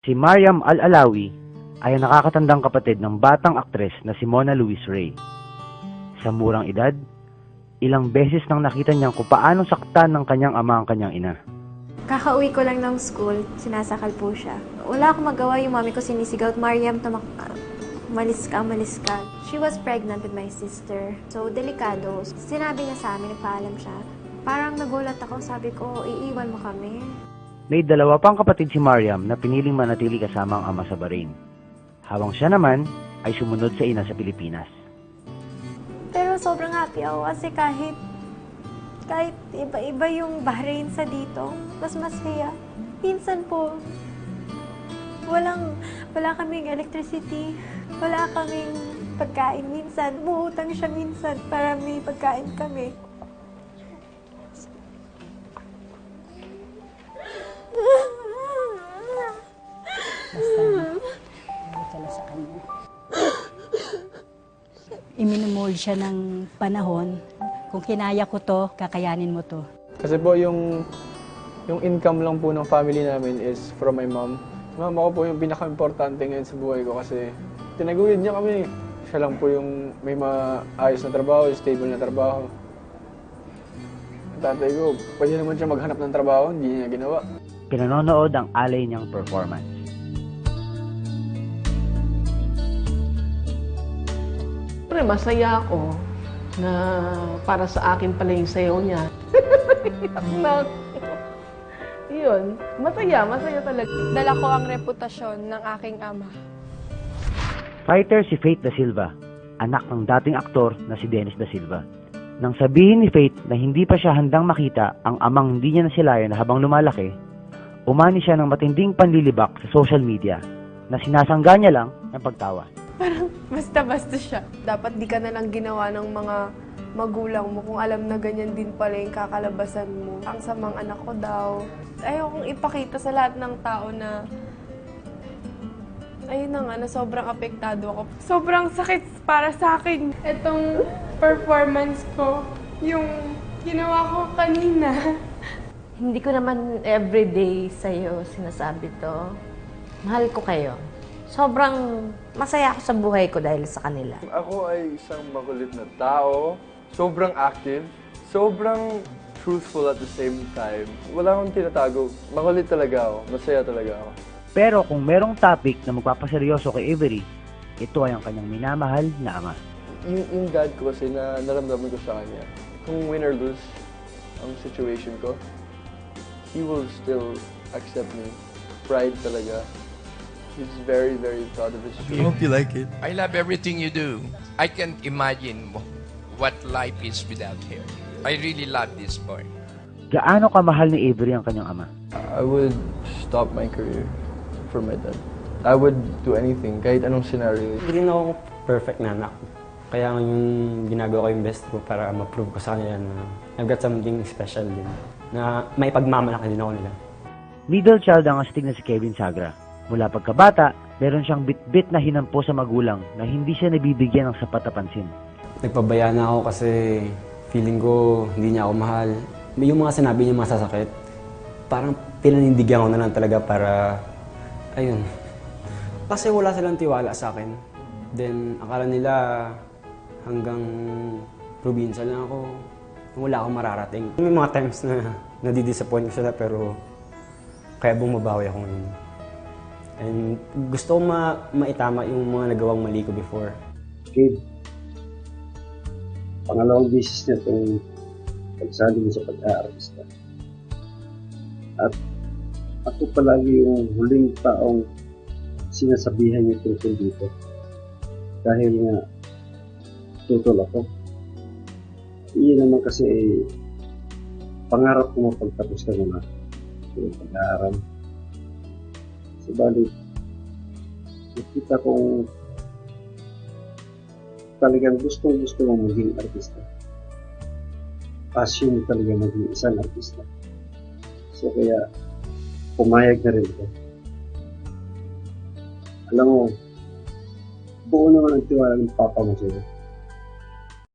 Si Mariam Al-Alawi ay ang nakakatandang kapatid ng batang aktres na si Mona Louise Ray. Sa murang edad, ilang beses nang nakita niyang kung paano saktan ng kanyang ama ang kanyang ina. Kakauwi ko lang ng school, sinasakal po siya. Wala akong magawa, yung mami ko sinisigaw, Mariam, malis ka, malis ka. She was pregnant with my sister. So, delikado. Sinabi niya sa amin, nagpaalam siya. Parang nagulat ako, sabi ko, iiwan mo kami. May dalawa pang kapatid si Mariam na piniling manatili kasama ang ama sa Bahrain, habang siya naman ay sumunod sa ina sa Pilipinas. Pero sobrang happy ako kasi kahit iba-iba yung Bahrain sa dito, mas masaya. Minsan po, wala kaming electricity, wala kaming pagkain minsan. Umuutang siya minsan para may pagkain kami. Sa kanya. Iminumol siya ng panahon. Kung kinaya ko to, kakayanin mo to. Kasi po yung income lang po ng family namin is from my mom. Mama ko po yung pinaka-importante ngayon sa buhay ko kasi tinaguyod niya kami. Siya lang po yung may maayos na trabaho, stable na trabaho. Tatay ko, pwede naman siya maghanap ng trabaho, hindi niya ginawa. Pinanonood ang alay niyang performance. Siyempre, masaya ako na para sa akin pala yung sayaw niya. Yun, masaya talaga. Dala ko ang reputasyon ng aking ama. Fighter si Faith Da Silva, anak ng dating aktor na si Dennis Da Silva. Nang sabihin ni Faith na hindi pa siya handang makita ang amang hindi niya nasilayan habang lumalaki, umani siya ng matinding panlilibak sa social media na sinasangga niya lang ng pagtawa. Parang basta-basta siya. Dapat di ka na lang ginawa ng mga magulang mo kung alam na ganyan din pala yung kakalabasan mo. Ang samang anak ko daw. Ayokong ipakita sa lahat ng tao na ayun na nga, na sobrang apektado ako. Sobrang sakit para sa akin. Itong performance ko, yung ginawa ko kanina. Hindi ko naman everyday sa'yo sinasabi to. Mahal ko kayo. Sobrang masaya ako sa buhay ko dahil sa kanila. Ako ay isang makulit na tao, sobrang active, sobrang truthful at the same time. Wala akong tinatago. Makulit talaga ako. Masaya talaga ako. Pero kung merong topic na magpapaseryoso kay Avery, ito ay ang kanyang minamahal na ama. Yung dad ko kasi na naramdaman ko sa kanya, kung win or lose ang situation ko, he will still accept me. Pride talaga. He's very, very proud of his I children. hope you like it. I love everything you do. I can't imagine what life is without him. I really love this boy. Gaano kamahal ni Avery ang kanyang ama? I would stop my career for my dad. I would do anything, kahit anong scenario. Hindi rin ako perfect na anak. Kaya yung ginagawa ko yung best ko para ma-prove ko sa kanila na I've got something special din. Na may pagmamalaki din ako nila. Middle child ang astig na si Kevin Sagra. Mula pagkabata, meron siyang bit-bit na hinampo sa magulang na hindi siya nabibigyan ng sapat na pansin. Nagpabaya na ako kasi feeling ko hindi niya ako mahal. Yung mga sinabi niya masasakit, parang pinanindigan ko na lang talaga para, ayun. Kasi wala silang tiwala sa akin. Then, akala nila hanggang probinsya lang ako. Wala akong mararating. May mga times na nadidisappoint ko sila pero kaya bumabawi ako ngayon. And gusto ko maitama yung mga nagawang mali ko before. Kid, pangalawang beses na itong pagsali mo sa pag-aartista. At ako palagi yung huling taong sinasabihan niyo tungkol dito. Dahil nga, tutol ako. Iyon naman kasi pangarap ko mapagtapos ka muna yung pag-aaral. Subalit, nakita kong talagang gustong-gusto mong maging artista. Passion mo talaga maging isang artista. So kaya, pumayag na rin ito. Alam mo, buo naman ang tiwala ng papa mo sa'yo.